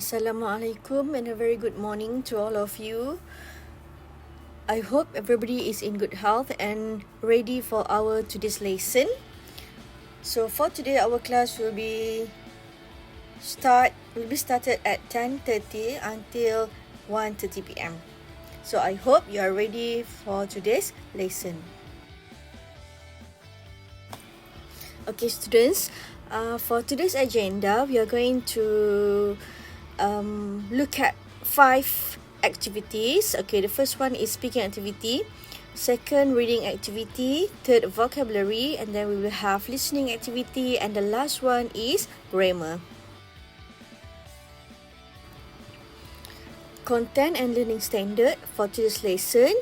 Assalamualaikum and a very good morning to all of you. I hope everybody is in good health and ready for our today's lesson. So for today, our class will be started at 10:30 until 1:30 p.m. So I hope you are ready for today's lesson. Okay, students, for today's agenda, we are going to look at 5 activities. Okay, the first one is speaking activity, second reading activity, third vocabulary, and then we will have listening activity, and the last one is grammar. Content and learning standard for today's lesson.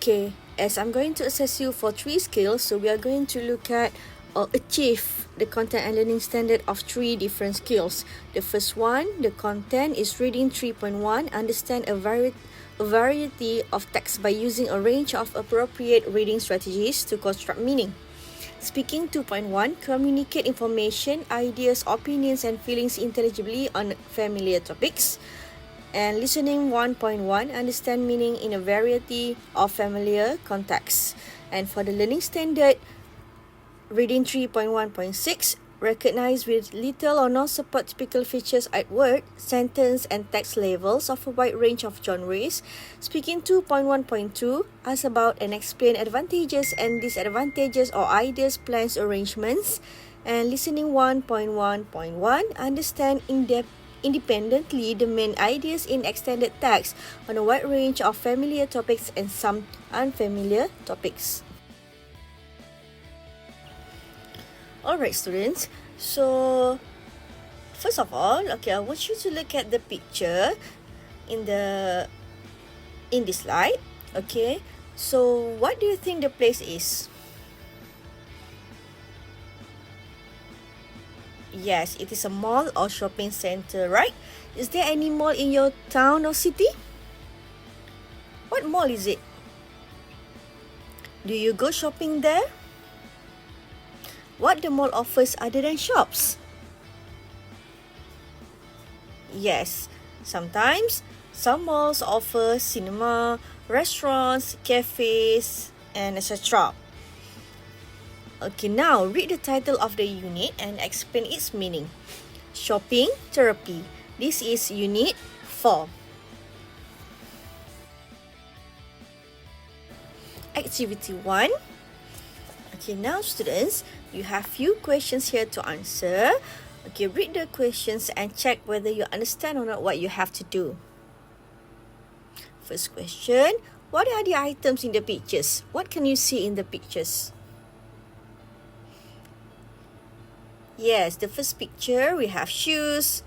Okay, as I'm going to assess you for 3 skills, so we are going to look at or achieve the content and learning standard of 3 different skills. The first one, the content, is reading 3.1, understand a variety of text by using a range of appropriate reading strategies to construct meaning. Speaking 2.1, communicate information, ideas, opinions, and feelings intelligibly on familiar topics. And listening 1.1, understand meaning in a variety of familiar contexts. And for the learning standard, reading 3.1.6, recognize with little or no support typical features at word, sentence, and text levels of a wide range of genres. Speaking 2.1.2, ask about and explain advantages and disadvantages or ideas, plans, arrangements. And listening 1.1.1, understand independently the main ideas in extended text on a wide range of familiar topics and some unfamiliar topics. Alright, students, so first of all, okay, I want you to look at the picture in this slide. Okay, so what do you think the place is? Yes, it is a mall or shopping center, right? Is there any mall in your town or city? What mall is it? Do you go shopping there? What the mall offers other than shops? Yes, sometimes some malls offer cinema, restaurants, cafes, and etc. Okay, now read the title of the unit and explain its meaning. Shopping therapy. This is unit 4. Activity 1. Okay, now students, you have few questions here to answer. Okay, read the questions and check whether you understand or not what you have to do. First question, what are the items in the pictures? What can you see in the pictures? Yes, the first picture, we have shoes.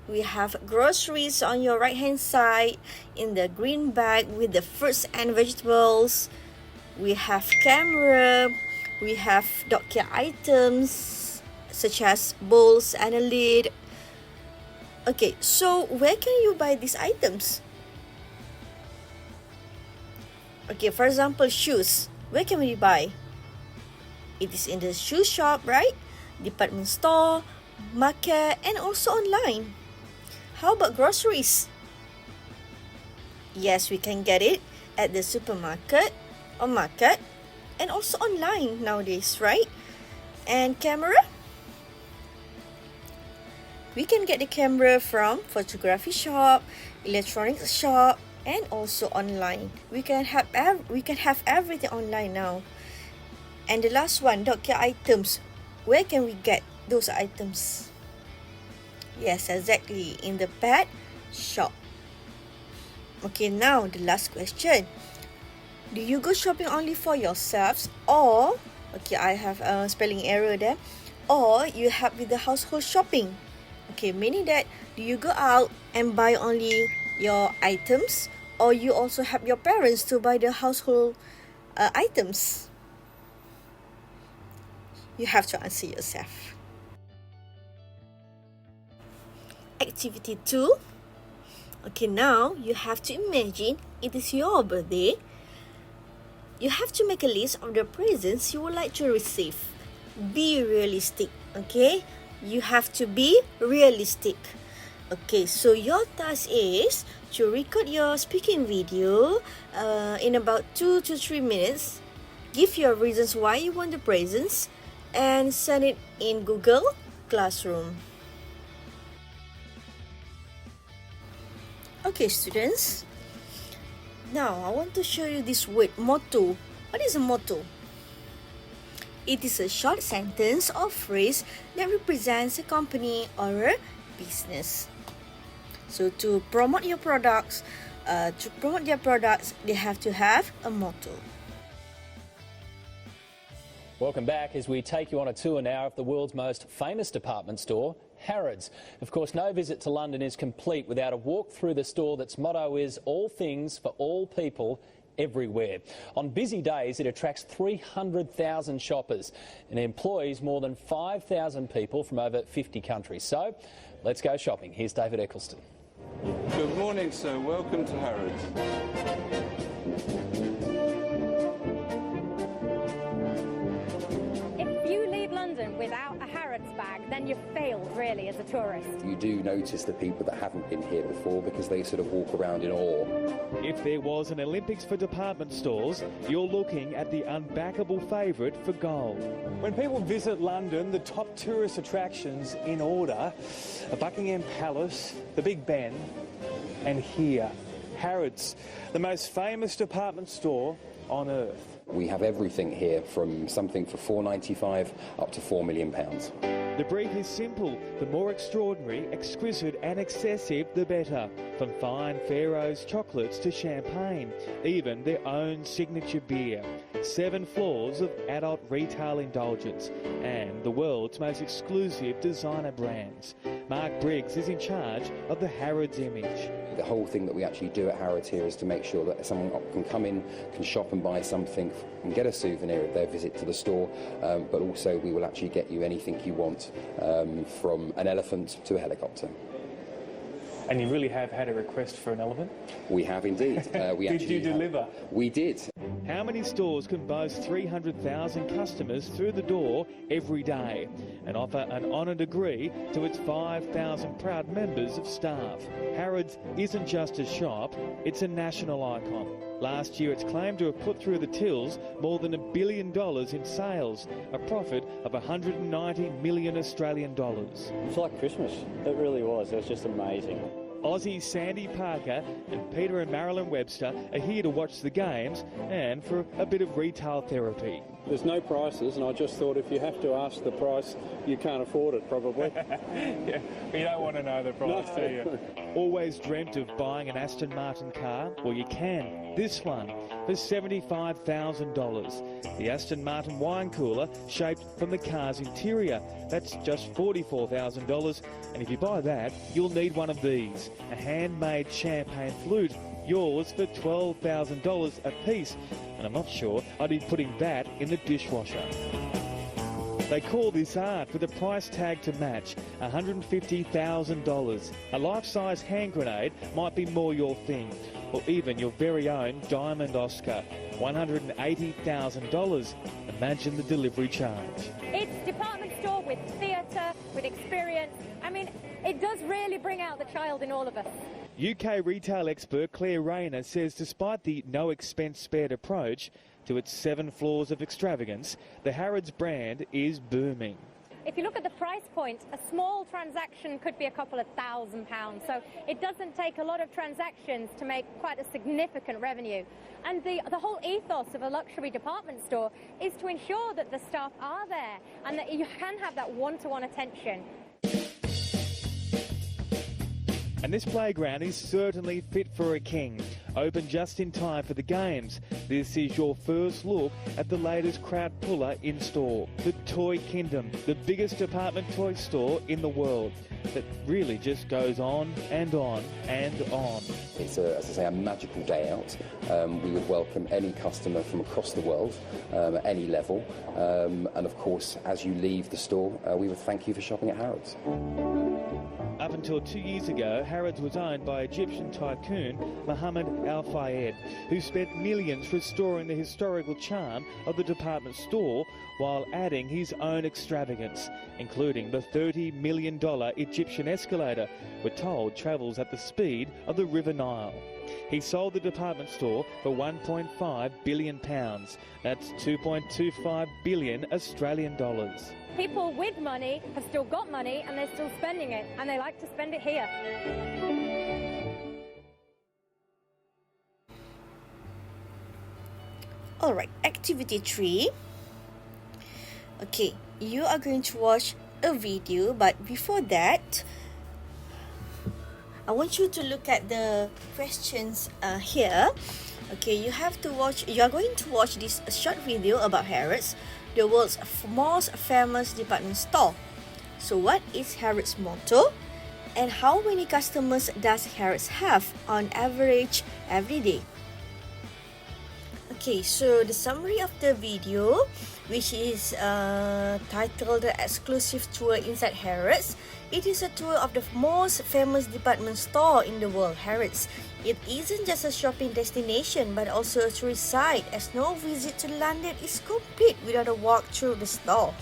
We have groceries on your right hand side in the green bag with the fruits and vegetables. We have camera. We have dog care items such as bowls and a lid. Okay, so where can you buy these items? Okay, for example, shoes. Where can we buy? It is in the shoe shop, right? Department store, market, and also online. How about groceries? Yes, we can get it at the supermarket or market and also online nowadays, right? And camera? We can get the camera from photography shop, electronics shop, and also online. We can have everything online now. And the last one, dog care items. Where can we get those items? Yes, exactly, in the pet shop. Okay, now the last question. Do you go shopping only for yourselves or, okay, I have a spelling error there, or you help with the household shopping? Okay, meaning that do you go out and buy only your items or you also help your parents to buy the household items? You have to answer yourself. Activity 2. Okay, now you have to imagine it is your birthday. You have to make a list of the presents you would like to receive. Be realistic, okay? You have to be realistic. Okay, so your task is to record your speaking video in about 2 to 3 minutes. Give your reasons why you want the presents and send it in Google Classroom. Okay, students. Now, I want to show you this word, motto. What is a motto? It is a short sentence or phrase that represents a company or a business. So to promote your products, they have to have a motto. Welcome back as we take you on a tour now of the world's most famous department store, Harrods. Of course, no visit to London is complete without a walk through the store that's motto is all things for all people everywhere. On busy days, it attracts 300,000 shoppers and employs more than 5,000 people from over 50 countries. So, let's go shopping. Here's David Eccleston. Good morning, sir. Welcome to Harrods. Without a Harrods bag, then you've failed really as a tourist. You do notice the people that haven't been here before because they sort of walk around in awe. If there was an Olympics for department stores, you're looking at the unbackable favourite for gold. When people visit London, the top tourist attractions in order are Buckingham Palace, the Big Ben, and here, Harrods, the most famous department store on earth. We have everything here from something for £4.95 up to £4 million. The brief is simple. The more extraordinary, exquisite and excessive, the better. From fine Pharaoh's chocolates to champagne, even their own signature beer. 7 floors of adult retail indulgence and the world's most exclusive designer brands. Mark Briggs is in charge of the Harrods image. The whole thing that we actually do at Harrods here is to make sure that someone can come in, can shop and buy something and get a souvenir of their visit to the store, but also we will actually get you anything you want, from an elephant to a helicopter. And you really have had a request for an elephant? We have indeed. Did you deliver? We did. How many stores can boast 300,000 customers through the door every day and offer an honour degree to its 5,000 proud members of staff? Harrods isn't just a shop, it's a national icon. Last year it's claimed to have put through the tills more than $1 billion in sales, a profit of 190 million Australian dollars. It's like Christmas. It really was. It was just amazing. Aussie Sandy Parker and Peter and Marilyn Webster are here to watch the games and for a bit of retail therapy. There's no prices, and I just thought if you have to ask the price, you can't afford it, probably. Yeah, but you don't want to know the price, do you? Always dreamt of buying an Aston Martin car? Well, you can. This one for $75,000. The Aston Martin wine cooler shaped from the car's interior. That's just $44,000. And if you buy that, you'll need one of these. A handmade champagne flute. Yours for $12,000 a piece. And I'm not sure I'd be putting that in the dishwasher. They call this art with a price tag to match, $150,000. A life-size hand grenade might be more your thing, or even your very own Diamond Oscar, $180,000. Imagine the delivery charge. It's a department store with theatre, with experience. I mean, it does really bring out the child in all of us. UK retail expert Claire Rayner says despite the no-expense-spared approach to its 7 floors of extravagance, the Harrods brand is booming. If you look at the price point, a small transaction could be a couple of £1,000. So it doesn't take a lot of transactions to make quite a significant revenue. And the whole ethos of a luxury department store is to ensure that the staff are there and that you can have that one-to-one attention. And this playground is certainly fit for a king. Open just in time for the games. This is your first look at the latest crowd puller in store. The Toy Kingdom, the biggest department toy store in the world that really just goes on and on and on. It's, as I say, a magical day out. We would welcome any customer from across the world at any level. And of course, as you leave the store, we would thank you for shopping at Harrods. Up until 2 years ago, Harrods was owned by Egyptian tycoon Mohammed Al Fayed, who spent millions restoring the historical charm of the department store while adding his own extravagance, including the $30 million Egyptian escalator, we're told travels at the speed of the River Nile. He sold the department store for £1.5 billion. That's 2.25 billion Australian dollars. People with money have still got money and they're still spending it, and they like to spend it here. Alright, activity 3. Okay, you are going to watch a video, but before that, I want you to look at the questions here. Okay, you are going to watch this short video about Harrods, the world's most famous department store. So what is Harrods' motto? And how many customers does Harrods have on average every day? Okay, so the summary of the video, which is titled The Exclusive Tour Inside Harrods. It is a tour of the most famous department store in the world, Harrods. It isn't just a shopping destination, but also a tourist site, as no visit to London is complete without a walk through the store.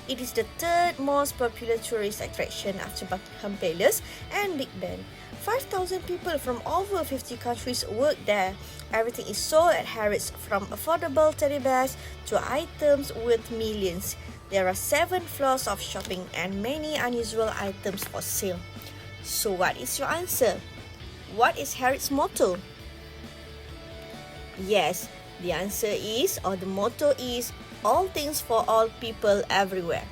It is the third most popular tourist attraction after Buckingham Palace and Big Ben. 5,000 people from over 50 countries work there. Everything is sold at Harrods, from affordable teddy bears to items worth millions. There are 7 floors of shopping and many unusual items for sale. So what is your answer? What is Harrods' motto? Yes, the answer is, or the motto is, all things for all people everywhere.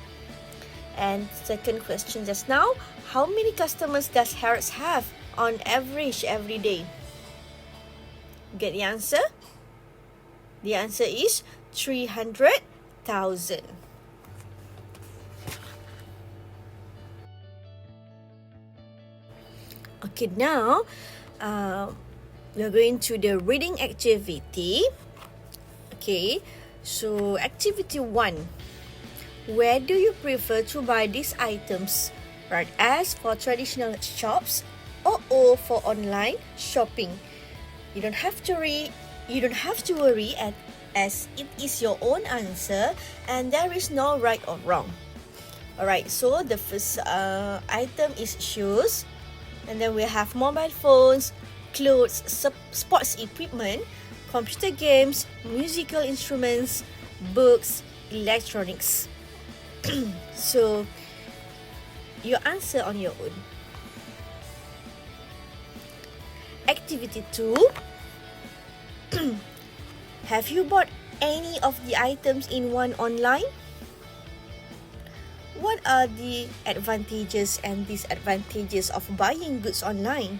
And second question just now, how many customers does Harrods have on average every day? Get the answer? The answer is 300,000. Okay, now we are going to the reading activity. Okay, so activity 1. Where do you prefer to buy these items? Right, S for traditional shops, or O for online shopping. You don't have to worry as it is your own answer and there is no right or wrong. Alright, so the first item is shoes, and then we have mobile phones, clothes, sports equipment, computer games, musical instruments, books, electronics. So you answer on your own. Activity 2. Have you bought any of the items in one online? What are the advantages and disadvantages of buying goods online?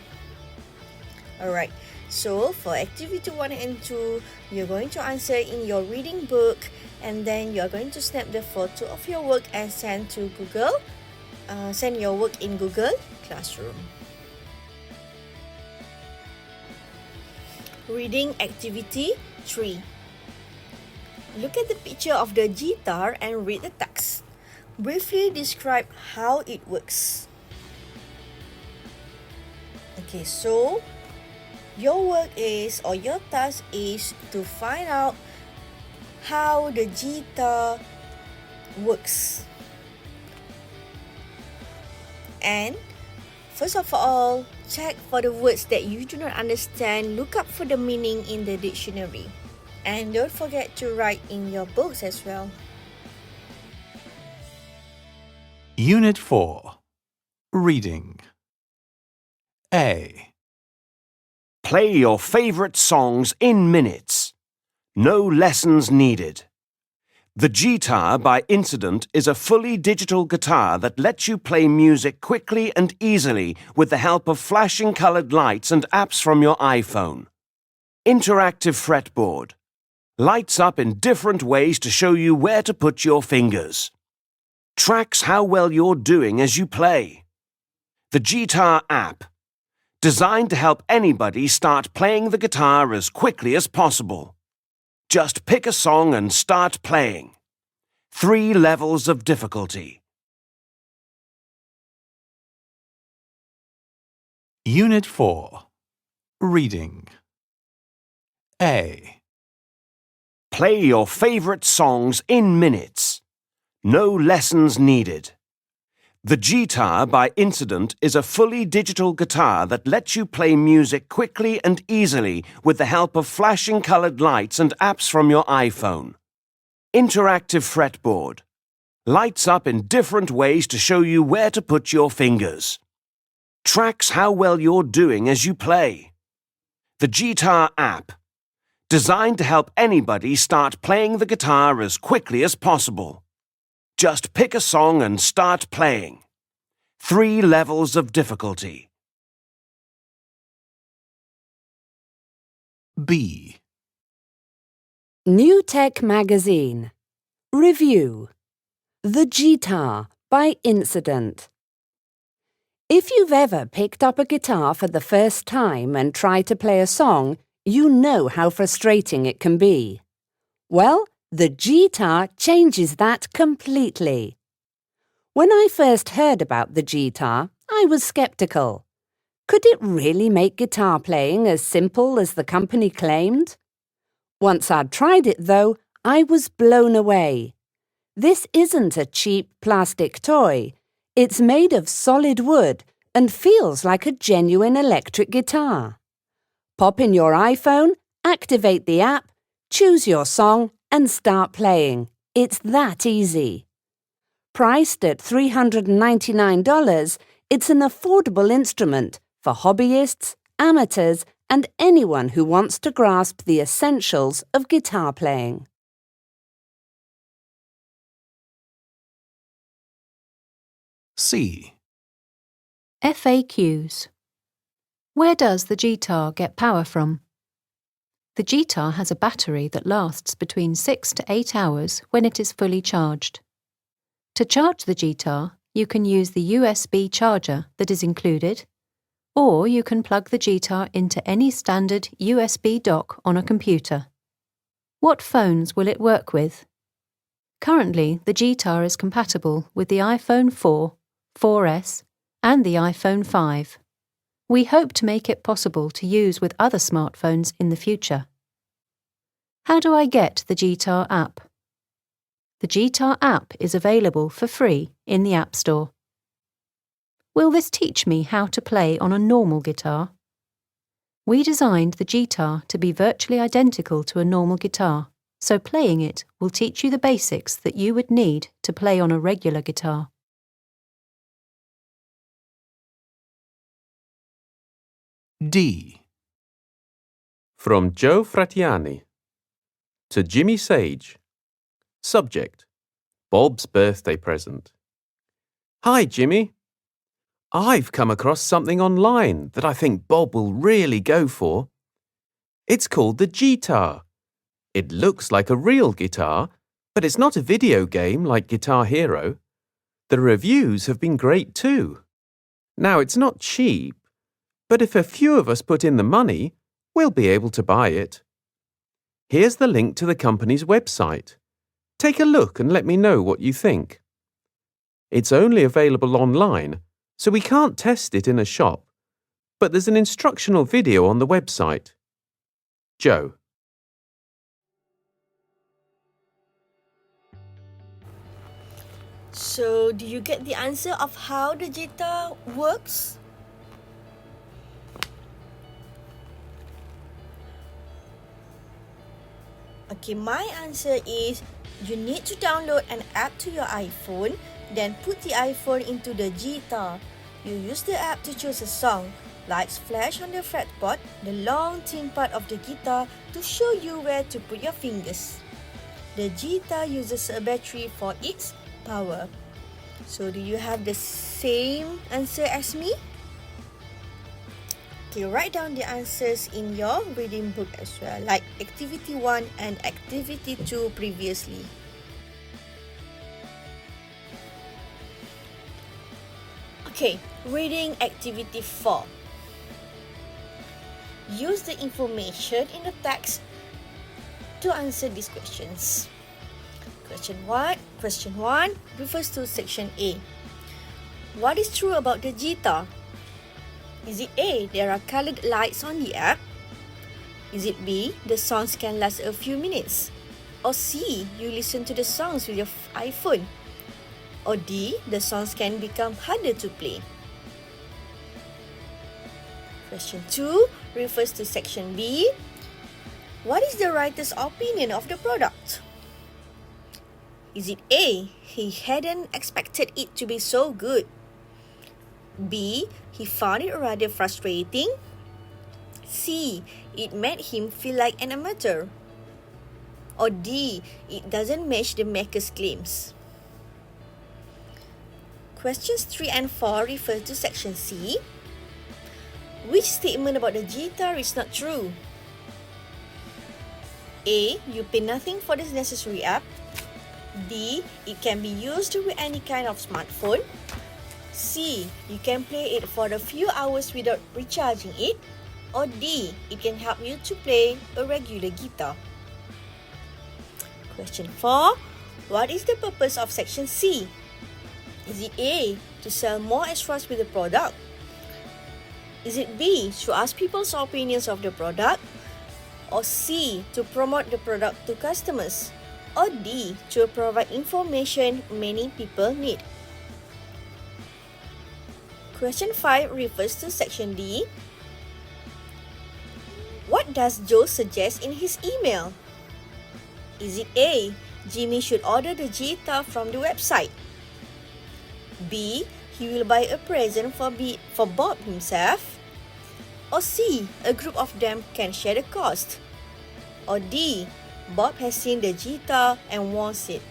Alright, so for activity 1 and 2, you're going to answer in your reading book, and then you're going to snap the photo of your work and send to Google. Send your work in Google Classroom. Reading activity 3. Look at the picture of the guitar and read the text. Briefly describe how it works. Okay, so your work is, or your task is, to find out how the guitar works. And first of all, check for the words that you do not understand. Look up for the meaning in the dictionary. And don't forget to write in your books as well. Unit 4. Reading. A. Play your favourite songs in minutes. No lessons needed. The Guitar by Incident is a fully digital guitar that lets you play music quickly and easily with the help of flashing coloured lights and apps from your iPhone. Interactive fretboard. Lights up in different ways to show you where to put your fingers. Tracks how well you're doing as you play. The Guitar app. Designed to help anybody start playing the guitar as quickly as possible. Just pick a song and start playing. 3 levels of difficulty. Unit 4. Reading. A. Play your favourite songs in minutes. No lessons needed. The Guitar by Incident is a fully digital guitar that lets you play music quickly and easily with the help of flashing coloured lights and apps from your iPhone. Interactive fretboard. Lights up in different ways to show you where to put your fingers. Tracks how well you're doing as you play. The Guitar app. Designed to help anybody start playing the guitar as quickly as possible. Just pick a song and start playing. 3 levels of difficulty. B. New Tech Magazine. Review. The Guitar by Incident. If you've ever picked up a guitar for the first time and tried to play a song, you know how frustrating it can be. Well, the Guitar changes that completely. When I first heard about the Guitar, I was skeptical. Could it really make guitar playing as simple as the company claimed? Once I'd tried it, though, I was blown away. This isn't a cheap plastic toy. It's made of solid wood and feels like a genuine electric guitar. Pop in your iPhone, activate the app, choose your song, and start playing. It's that easy. Priced at $399, it's an affordable instrument for hobbyists, amateurs, and anyone who wants to grasp the essentials of guitar playing. C. FAQs. Where does the Guitar get power from? The Guitar has a battery that lasts between 6 to 8 hours when it is fully charged. To charge the Guitar, you can use the USB charger that is included, or you can plug the Guitar into any standard USB dock on a computer. What phones will it work with? Currently, the Guitar is compatible with the iPhone 4, 4S, and the iPhone 5. We hope to make it possible to use with other smartphones in the future. How do I get the Guitar app? The Guitar app is available for free in the App Store. Will this teach me how to play on a normal guitar? We designed the Guitar to be virtually identical to a normal guitar, so playing it will teach you the basics that you would need to play on a regular guitar. D. From Joe Fratiani to Jimmy Sage. Subject: Bob's birthday present. Hi, Jimmy. I've come across something online that I think Bob will really go for. It's called the Guitar. It looks like a real guitar, but it's not a video game like Guitar Hero. The reviews have been great too. Now, it's not cheap, but if a few of us put in the money, we'll be able to buy it. Here's the link to the company's website. Take a look and let me know what you think. It's only available online, so we can't test it in a shop, but there's an instructional video on the website. Joe. So, do you get the answer of how the Guitar works? Okay, my answer is you need to download an app to your iPhone, then put the iPhone into the Guitar. You use the app to choose a song. Lights flash on the fretboard, the long thin part of the guitar, to show you where to put your fingers. The Guitar uses a battery for its power. So, do you have the same answer as me? Okay, write down the answers in your reading book as well, like Activity 1 and Activity 2 previously. Okay, reading Activity 4. Use the information in the text to answer these questions. Question 1 refers to section A. What is true about the Guitar? Is it A, there are colored lights on the app? Is it B, the songs can last a few minutes? Or C, you listen to the songs with your iPhone? Or D, the songs can become harder to play. Question 2 refers to section B. What is the writer's opinion of the product? Is it A, he hadn't expected it to be so good? B, he found it rather frustrating? C, it made him feel like an amateur? Or D, it doesn't match the maker's claims? Questions 3 and 4 refer to section C. Which statement about the guitar is not true? A, you pay nothing for this necessary app. B, it can be used with any kind of smartphone. C, you can play it for a few hours without recharging it. Or D, it can help you to play a regular guitar. Question 4. What is the purpose of section C? Is it A, to sell more extras with the product? Is it B, to ask people's opinions of the product? Or C, to promote the product to customers? Or D, to provide information many people need? Question 5 refers to section D. What does Joe suggest in his email? Is it A, Jimmy should order the guitar from the website? B, he will buy a present for Bob himself? Or C, a group of them can share the cost? Or D, Bob has seen the guitar and wants it?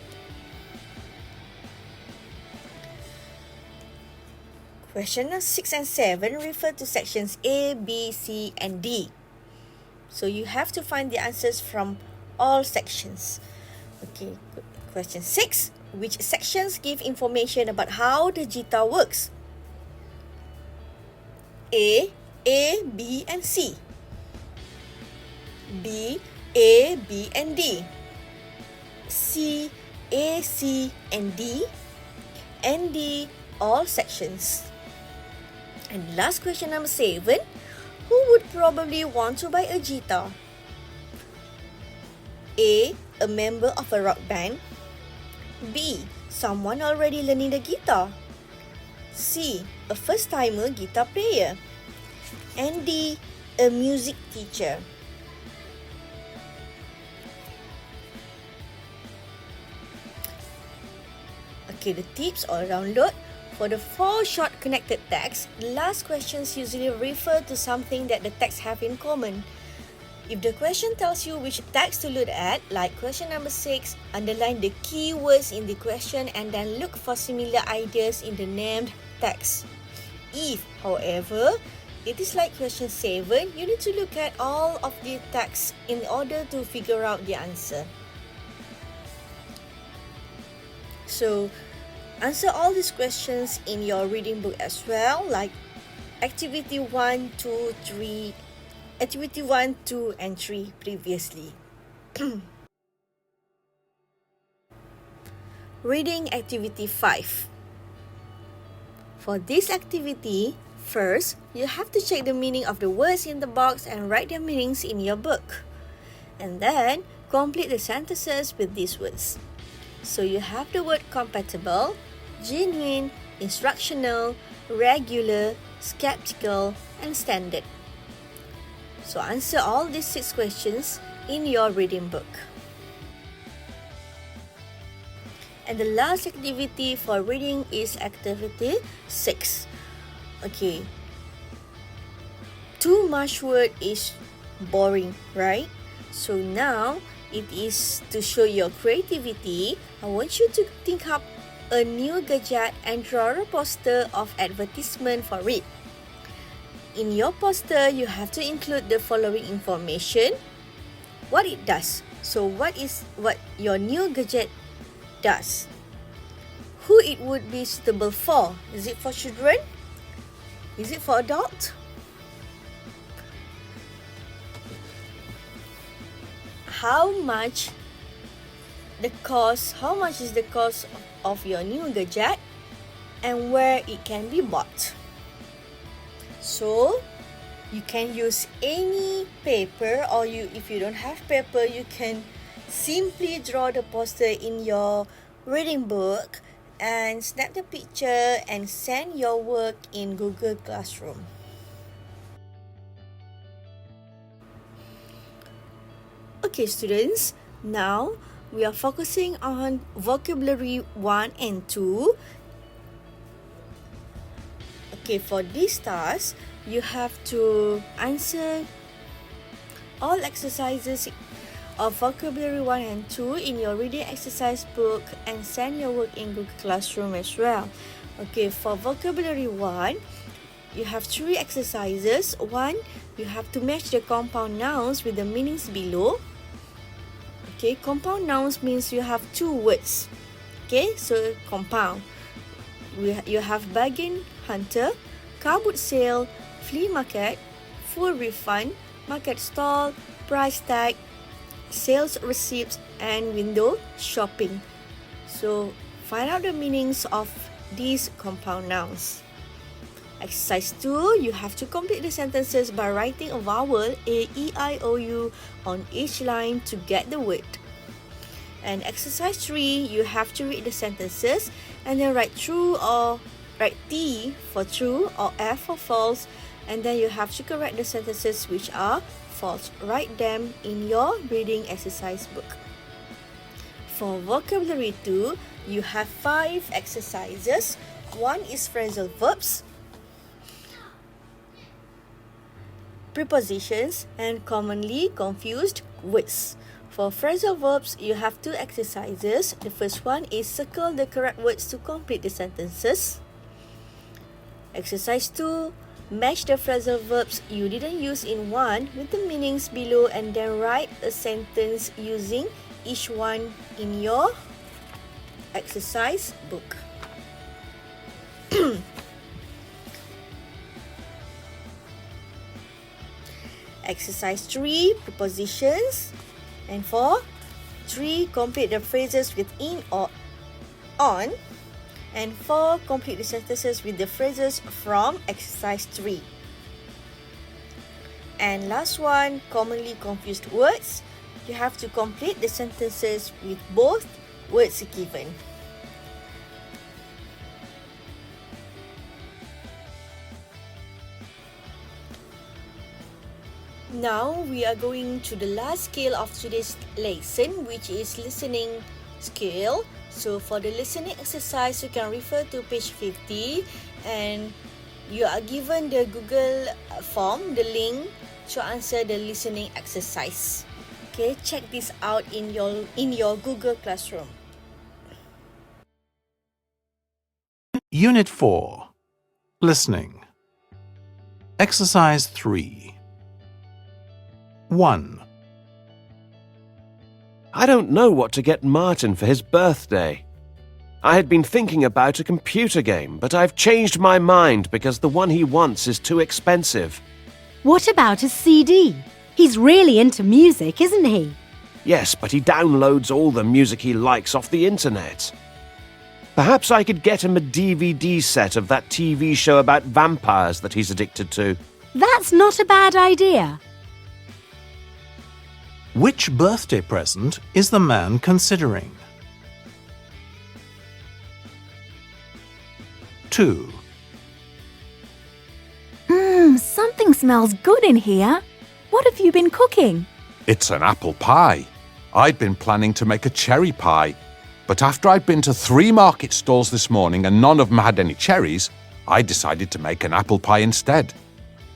Questions 6 and 7 refer to sections A, B, C, and D. So you have to find the answers from all sections. Okay, question 6. Which sections give information about how the guitar works? A, B, and C. B, A, B, and D. C, A, C, and D. And D, all sections. And last question number 7. Who would probably want to buy a guitar? A member of a rock band. B, someone already learning the guitar. C, a first-timer guitar player. And D, a music teacher. Okay, the tips or download. For the 4 short connected texts, the last questions usually refer to something that the texts have in common. If the question tells you which text to look at, like question number 6, underline the keywords in the question and then look for similar ideas in the named text. If, however, it is like question 7, you need to look at all of the texts in order to figure out the answer. So, answer all these questions in your reading book as well, like activity 1, 2, 3, activity 1, 2, and 3 previously. Reading activity 5. For this activity, first, you have to check the meaning of the words in the box and write their meanings in your book. And then, complete the sentences with these words. So you have the word compatible, genuine, instructional, regular, skeptical, and standard. So answer all these 6 questions in your reading book. And the last activity for reading is activity 6. Okay. Too much word is boring, right? So now it is to show your creativity. I want you to think up a new gadget and draw a poster of advertisement for it. In your poster, you have to include the following information. What it does. So what your new gadget does. Who it would be suitable for. Is it for children? Is it for adults? How much is the cost of your new gadget and where it can be bought. So you can use any paper, or if you don't have paper, you can simply draw the poster in your reading book and snap the picture and send your work in Google Classroom. Okay students, now we are focusing on vocabulary 1 and 2. Okay, for this task, you have to answer all exercises of vocabulary 1 and 2 in your reading exercise book and send your work in Google Classroom as well. Okay, for vocabulary 1, you have 3 exercises. 1, you have to match the compound nouns with the meanings below. Okay, compound nouns means you have 2 words. Okay, so compound. You have bargain hunter, car boot sale, flea market, full refund, market stall, price tag, sales receipts, and window shopping. So find out the meanings of these compound nouns. Exercise 2, you have to complete the sentences by writing a vowel A, E, I, O, U on each line to get the word. And exercise 3, you have to read the sentences and then write T for true or F for false, and then you have to correct the sentences which are false. Write them in your reading exercise book. For vocabulary 2, you have 5 exercises. 1 is phrasal verbs, prepositions, and commonly confused words. For phrasal verbs, you have 2 exercises. The first one is circle the correct words to complete the sentences. Exercise 2, match the phrasal verbs you didn't use in 1 with the meanings below and then write a sentence using each one in your exercise book. Exercise 3, prepositions. And for 3, complete the phrases with in or on. And 4, complete the sentences with the phrases from exercise 3. And last one, commonly confused words. You have to complete the sentences with both words given. Now we are going to the last skill of today's lesson, which is listening skill. So for the listening exercise, you can refer to page 50 and you are given the Google form, the link to answer the listening exercise. Okay, check this out in your Google Classroom. Unit 4. Listening. Exercise 3. 1. I don't know what to get Martin for his birthday. I had been thinking about a computer game, but I've changed my mind because the one he wants is too expensive. What about a CD? He's really into music, isn't he? Yes, but he downloads all the music he likes off the internet. Perhaps I could get him a DVD set of that TV show about vampires that he's addicted to. That's not a bad idea. Which birthday present is the man considering? 2. Something smells good in here. What have you been cooking? It's an apple pie. I'd been planning to make a cherry pie, but after I'd been to 3 market stalls this morning and none of them had any cherries, I decided to make an apple pie instead.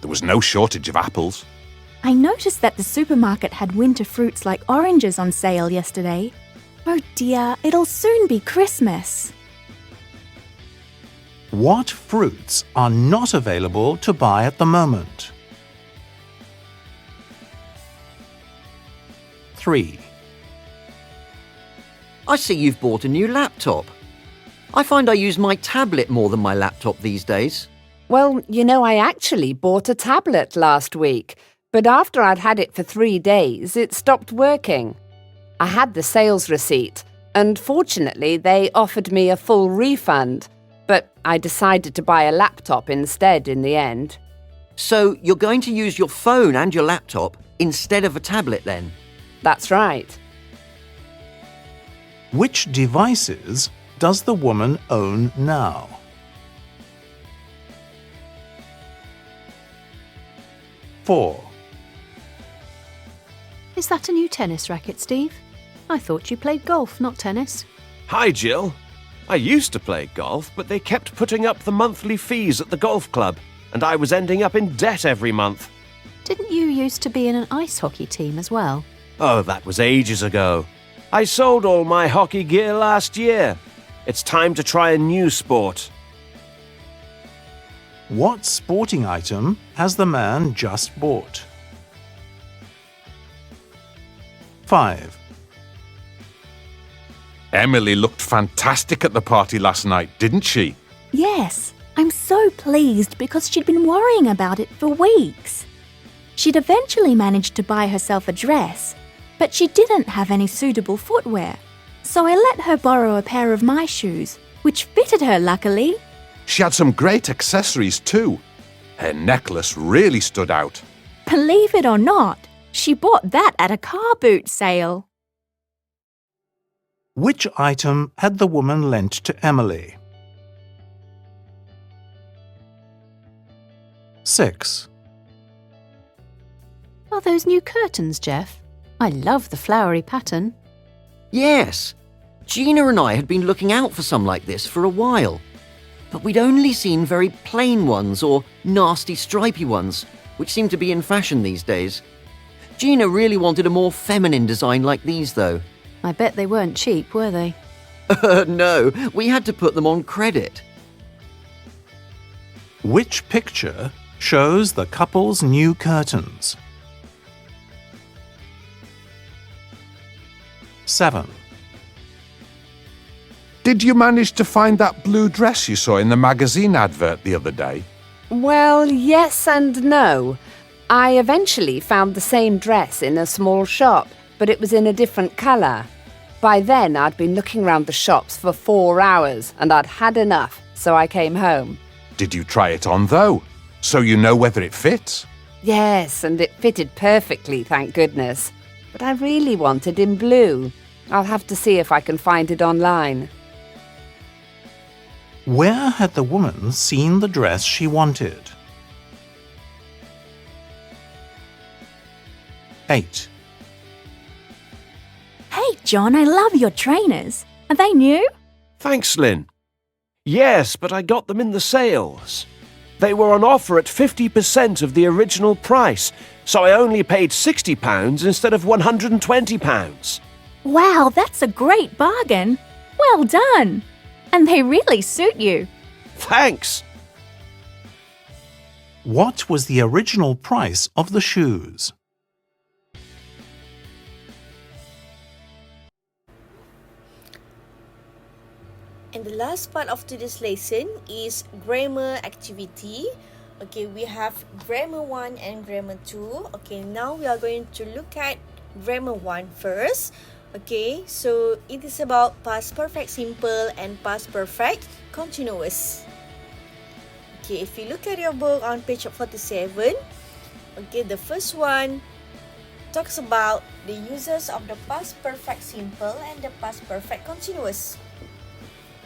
There was no shortage of apples. I noticed that the supermarket had winter fruits like oranges on sale yesterday. Oh dear, it'll soon be Christmas. What fruits are not available to buy at the moment? 3. I see you've bought a new laptop. I find I use my tablet more than my laptop these days. Well, you know, I actually bought a tablet last week, but after I'd had it for 3 days, it stopped working. I had the sales receipt, and fortunately they offered me a full refund, but I decided to buy a laptop instead in the end. So you're going to use your phone and your laptop instead of a tablet then? That's right. Which devices does the woman own now? Four. Is that a new tennis racket, Steve? I thought you played golf, not tennis. Hi, Jill. I used to play golf, but they kept putting up the monthly fees at the golf club, and I was ending up in debt every month. Didn't you used to be in an ice hockey team as well? Oh, that was ages ago. I sold all my hockey gear last year. It's time to try a new sport. What sporting item has the man just bought? 5. Emily looked fantastic at the party last night, didn't she? Yes, I'm so pleased because she'd been worrying about it for weeks. She'd eventually managed to buy herself a dress, but she didn't have any suitable footwear. So I let her borrow a pair of my shoes, which fitted her luckily. She had some great accessories too. Her necklace really stood out. Believe it or not, she bought that at a car boot sale. Which item had the woman lent to Emily? 6. Are those new curtains, Jeff? I love the flowery pattern. Yes. Gina and I had been looking out for some like this for a while. But we'd only seen very plain ones or nasty stripy ones, which seem to be in fashion these days. Gina really wanted a more feminine design like these, though. I bet they weren't cheap, were they? No, we had to put them on credit. Which picture shows the couple's new curtains? 7. Did you manage to find that blue dress you saw in the magazine advert the other day? Well, yes and no. I eventually found the same dress in a small shop, but it was in a different colour. By then, I'd been looking round the shops for 4 hours and I'd had enough, so I came home. Did you try it on though, so you know whether it fits? Yes, and it fitted perfectly, thank goodness. But I really wanted in blue. I'll have to see if I can find it online. Where had the woman seen the dress she wanted? 8. Hey, John, I love your trainers. Are they new? Thanks, Lynn. Yes, but I got them in the sales. They were on offer at 50% of the original price, so I only paid £60 instead of £120. Wow, that's a great bargain. Well done. And they really suit you. Thanks. What was the original price of the shoes? And the last part of today's lesson is grammar activity. Okay, we have grammar 1 and grammar 2. Okay, now we are going to look at grammar 1 first. Okay, so it is about past perfect simple and past perfect continuous. Okay, if you look at your book on page 47, okay, the first one talks about the uses of the past perfect simple and the past perfect continuous.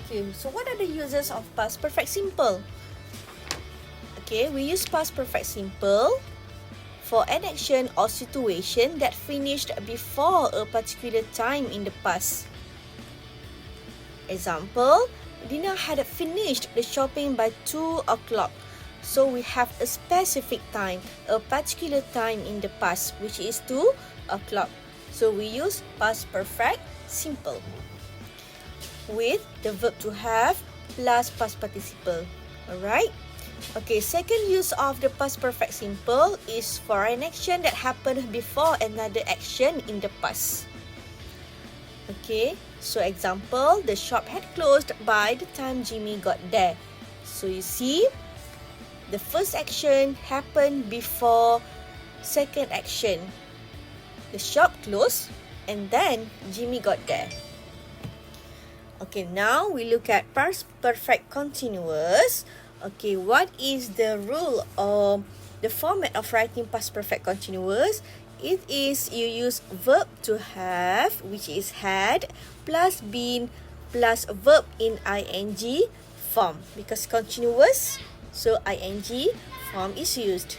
Okay, so what are the uses of past perfect simple? Okay, we use past perfect simple for an action or situation that finished before a particular time in the past. Example, Dina had finished the shopping by 2 o'clock. So we have a specific time, a particular time in the past, which is 2 o'clock. So we use past perfect simple with the verb to have plus past participle. Alright? Okay, second use of the past perfect simple is for an action that happened before another action in the past. Okay, so example, the shop had closed by the time Jimmy got there. So you see, the first action happened before second action. The shop closed and then Jimmy got there. Okay, now we look at past perfect continuous. Okay, what is the rule or the format of writing past perfect continuous? It is you use verb to have, which is had, plus been, plus verb in ing form. Because continuous, so ing form is used.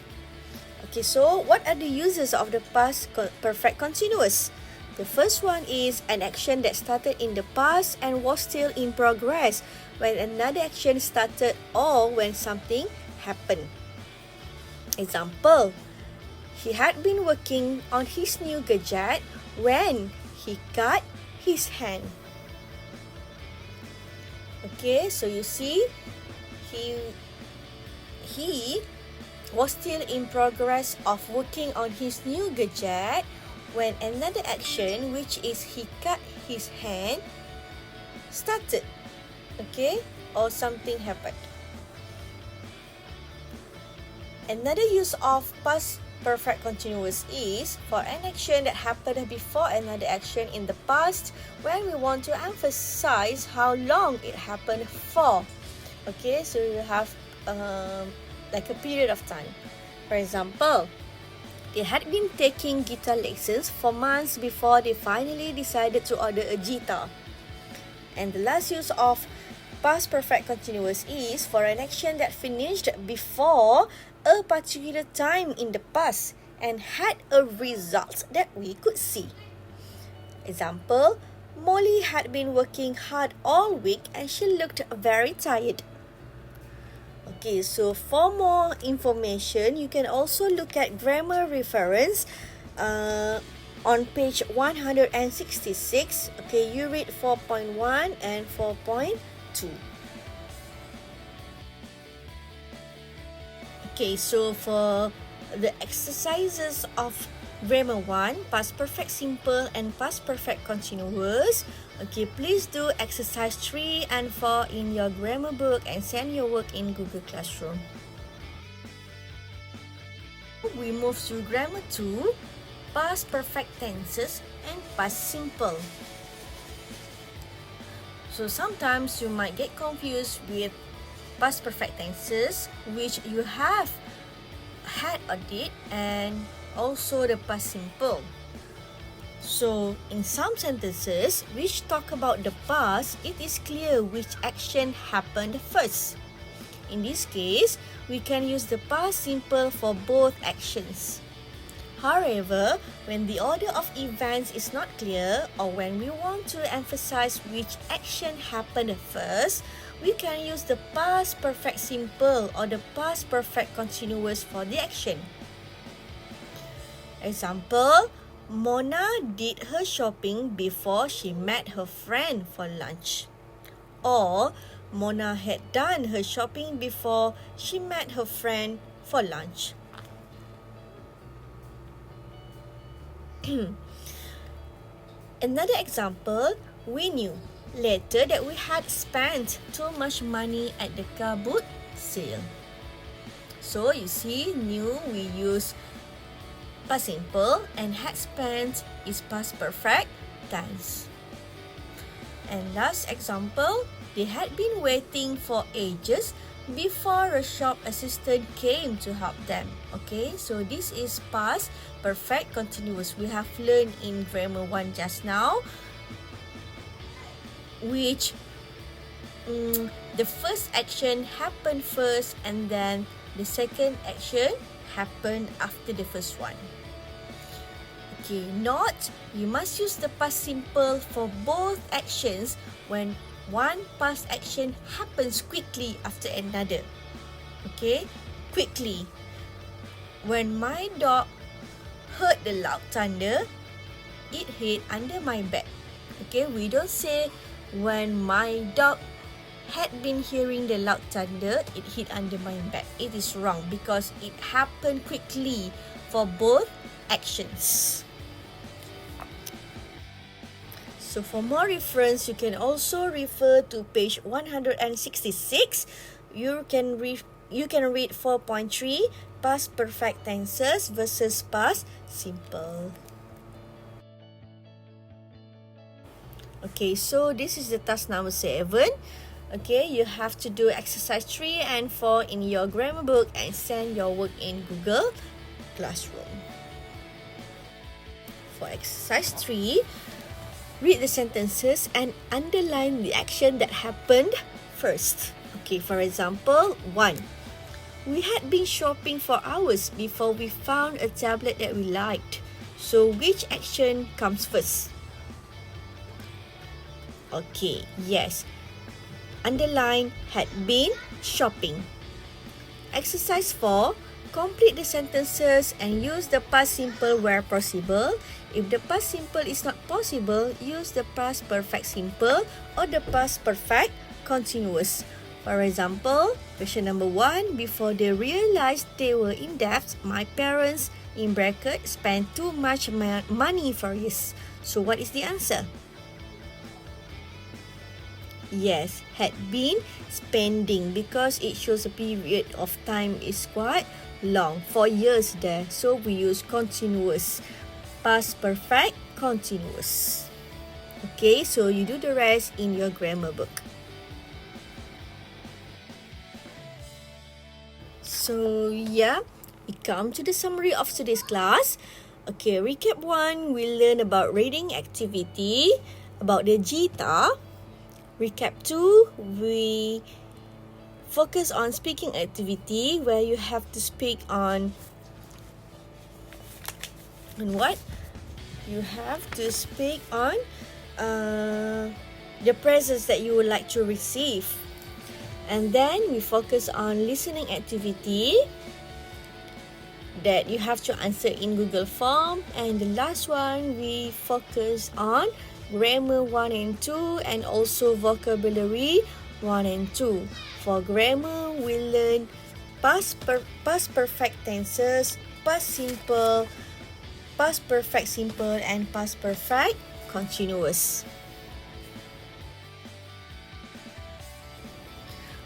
Okay, so what are the uses of the past perfect continuous? The first one is an action that started in the past and was still in progress when another action started or when something happened. Example, he had been working on his new gadget when he cut his hand. Okay, so you see, he was still in progress of working on his new gadget when another action, which is he cut his hand, started. Okay, or something happened. Another use of past perfect continuous is for an action that happened before another action in the past when we want to emphasize how long it happened for. Okay, so you have like a period of time. For example, they had been taking guitar lessons for months before they finally decided to order a guitar. And the last use of past perfect continuous is for an action that finished before a particular time in the past and had a result that we could see. Example, Molly had been working hard all week and she looked very tired. Okay, so for more information, you can also look at grammar reference on page 166. Okay, you read 4.1 and 4.2. Okay, so for the exercises of Grammar 1, Past Perfect Simple and Past Perfect Continuous, okay, please do exercise 3 and 4 in your grammar book and send your work in Google Classroom. We move to Grammar 2, Past Perfect Tenses and Past Simple. So sometimes you might get confused with past perfect tenses, which you have had a did, and also the past simple. So in some sentences which talk about the past, it is clear which action happened first. In this case, we can use the past simple for both actions. However, when the order of events is not clear or when we want to emphasize which action happened first, we can use the past perfect simple or the past perfect continuous for the action. Example, Mona did her shopping before she met her friend for lunch. Or, Mona had done her shopping before she met her friend for lunch. Another example, we knew later that we had spent too much money at the car boot sale. So you see, knew we use past simple and had spent is past perfect tense. And last example, they had been waiting for ages before a shop assistant came to help them. Okay, so this is past perfect continuous. We have learned in Grammar 1 just now, which the first action happened first and then the second action happened after the first one. Okay, note, you must use the past simple for both actions when one past action happens quickly after another. Okay, quickly. When my dog heard the loud thunder, it hid under my bed. Okay, we don't say when my dog had been hearing the loud thunder, it hid under my bed. It is wrong because it happened quickly for both actions. So for more reference, you can also refer to page 166. You can read 4.3 past perfect tenses versus past simple. Okay, so this is the task number 7. Okay, you have to do exercise 3 and 4 in your grammar book and send your work in Google Classroom. For exercise 3, Read the sentences and underline the action that happened first. Okay, for example, 1. We had been shopping for hours before we found a tablet that we liked. So which action comes first? Okay, yes. Underline had been shopping. Exercise 4. Complete the sentences and use the past simple where possible. If the past simple is not possible, use the past perfect simple or the past perfect continuous. For example, question number 1, before they realized they were in debt, my parents, in bracket, spent too much money for years. So what is the answer? Yes, had been spending because it shows a period of time is quite long, 4 years there. So we use continuous, past perfect continuous. Okay, so you do the rest in your grammar book. So yeah, we come to the summary of today's class. Okay, recap 1, we learn about reading activity, about the JITA. Recap 2, we focus on speaking activity where you have to speak on what? You have to speak on the presents that you would like to receive. And then we focus on listening activity that you have to answer in Google Form. And the last one, we focus on grammar 1 and 2 and also vocabulary 1 and 2. For grammar, we learn past perfect tenses, past simple, past perfect simple, and past perfect continuous.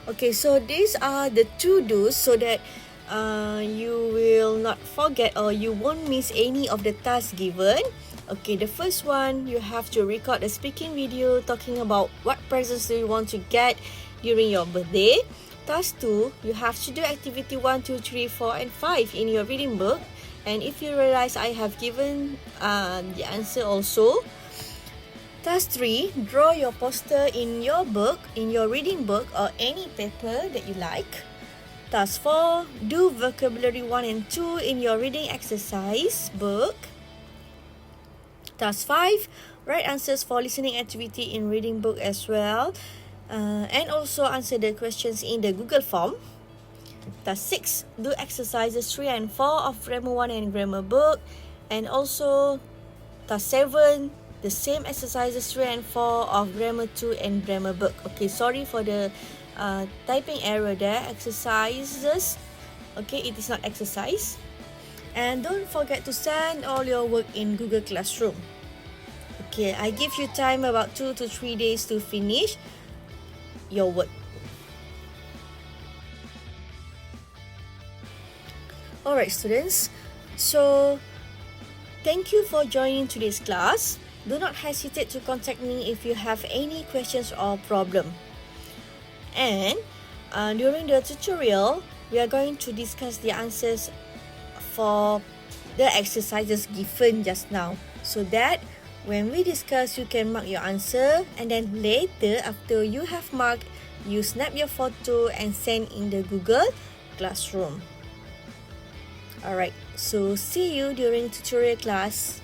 Okay, so these are the to-dos so that you will not forget or you won't miss any of the tasks given. Okay, the first one, you have to record a speaking video talking about what presents do you want to get during your birthday. Task 2, you have to do activity 1, 2, 3, 4, and 5 in your reading book. And if you realize I have given the answer also. Task 3, draw your poster in your book, in your reading book or any paper that you like. Task 4, do vocabulary 1 and 2 in your reading exercise book. Task 5, write answers for listening activity in reading book as well. And also answer the questions in the Google form. Task 6, do exercises 3 and 4 of grammar 1 and grammar book. And also task 7, the same exercises 3 and 4 of grammar 2 and grammar book. Okay, sorry for the typing error there. Exercises. Okay, it is not exercise. And don't forget to send all your work in Google Classroom. Okay, I give you time about 2 to 3 days to finish your work. Alright students, so thank you for joining today's class. Do not hesitate to contact me if you have any questions or problem. And during the tutorial, we are going to discuss the answers for the exercises given just now, so that when we discuss, you can mark your answer, and then later after you have marked, you snap your photo and send in the Google Classroom. Alright, so see you during tutorial class.